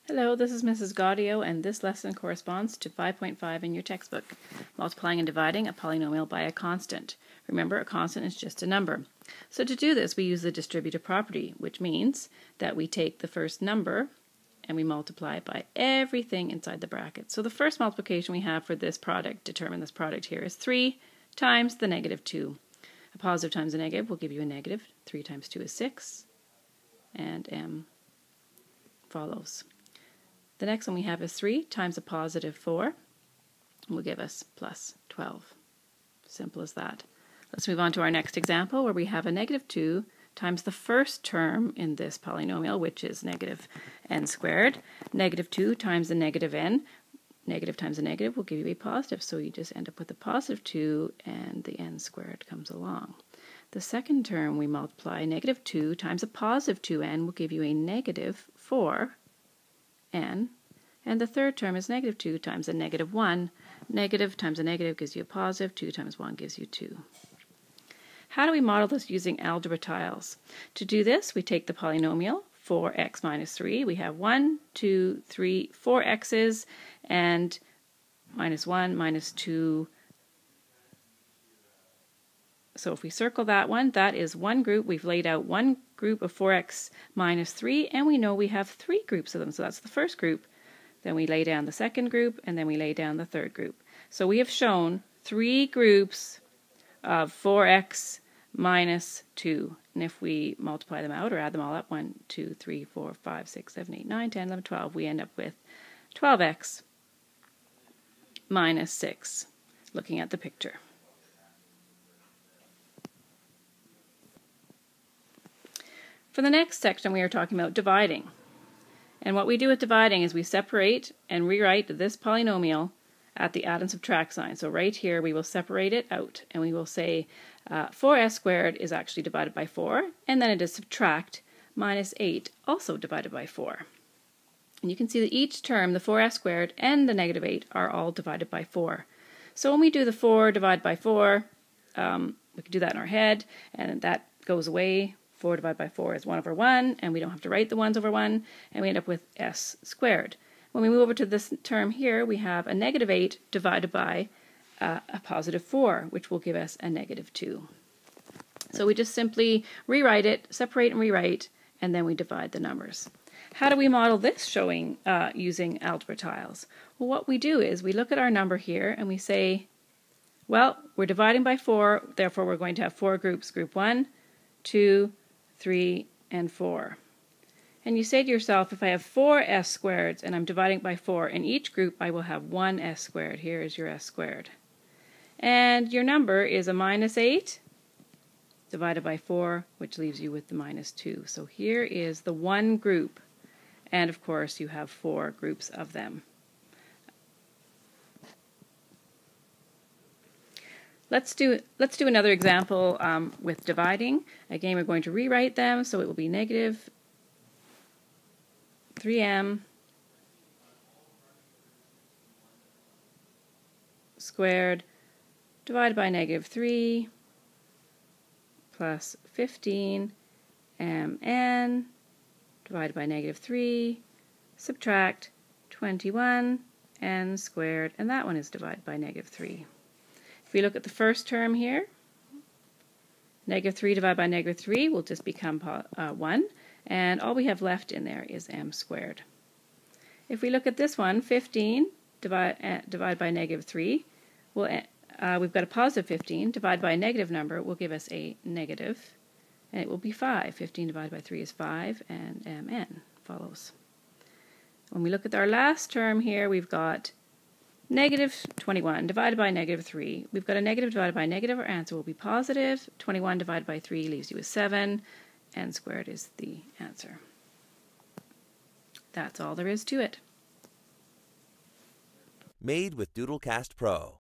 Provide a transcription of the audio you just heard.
Hello, this is Mrs. Gaudio, and this lesson corresponds to 5.5 in your textbook, multiplying and dividing a polynomial by a constant. Remember, a constant is just a number. So to do this, we use the distributive property, which means that we take the first number and we multiply it by everything inside the bracket. So the first multiplication we have for this product, determine this product here, is 3 times the negative 2. A positive times a negative will give you a negative. 3 times 2 is 6, and m follows. The next one we have is 3 times a positive 4 will give us plus 12. Simple as that. Let's move on to our next example where we have a negative 2 times the first term in this polynomial, which is negative n squared. Negative 2 times the negative n. Negative times a negative will give you a positive, so you just end up with a positive 2 and the n squared comes along. The second term we multiply. Negative 2 times a positive 2n will give you a negative 4n, and the third term is negative 2 times a negative 1. Negative times a negative gives you a positive, 2 times 1 gives you 2. How do we model this using algebra tiles? To do this, we take the polynomial 4x minus 3. We have 1, 2, 3, 4 x's, and minus 1, minus 2. So if we circle that one, that is one group. We've laid out one group of 4x minus 3, and we know we have 3 groups of them. So that's the first group. Then we lay down the second group, and then we lay down the third group. So we have shown 3 groups of 4x minus 2. And if we multiply them out or add them all up, 1, 2, 3, 4, 5, 6, 7, 8, 9, 10, 11, 12, we end up with 12x minus 6, looking at the picture. For the next section, we are talking about dividing. And what we do with dividing is we separate and rewrite this polynomial at the add and subtract sign. So right here we will separate it out and we will say 4s squared is actually divided by 4, and then it is subtract minus 8, also divided by 4. And you can see that each term, the 4s squared and the negative 8, are all divided by 4. So when we do the 4 divided by 4, we can do that in our head, and that goes away. 4 divided by 4 is 1 over 1, and we don't have to write the 1s over 1, and we end up with s squared. When we move over to this term here, we have a negative 8 divided by a positive 4, which will give us a negative 2. So we just simply rewrite it, separate and rewrite, and then we divide the numbers. How do we model this showing using algebra tiles? Well, what we do is we look at our number here and we say, well, we're dividing by 4, therefore we're going to have 4 groups, group 1, 2, 3, and 4. And you say to yourself, if I have 4 s squareds and I'm dividing by 4, in each group I will have 1 s squared. Here is your s squared. And your number is a minus 8 divided by 4, which leaves you with the minus 2. So here is the one group. And of course you have 4 groups of them. Let's do another example with dividing. Again, we're going to rewrite them, so it will be negative 3m squared divided by negative 3 plus 15 mn divided by negative 3 subtract 21 n squared, and that one is divided by negative 3. If we look at the first term here, negative 3 divided by negative 3 will just become 1, and all we have left in there is m squared. If we look at this one, 15 divided by negative 3, we've got a positive 15 divided by a negative number will give us a negative, and it will be 5. 15 divided by 3 is 5, and mn follows. When we look at our last term here, we've got negative 21 divided by negative 3. We've got a negative divided by a negative. Our answer will be positive. 21 divided by 3 leaves you with 7. N squared is the answer. That's all there is to it. Made with DoodlecastPro.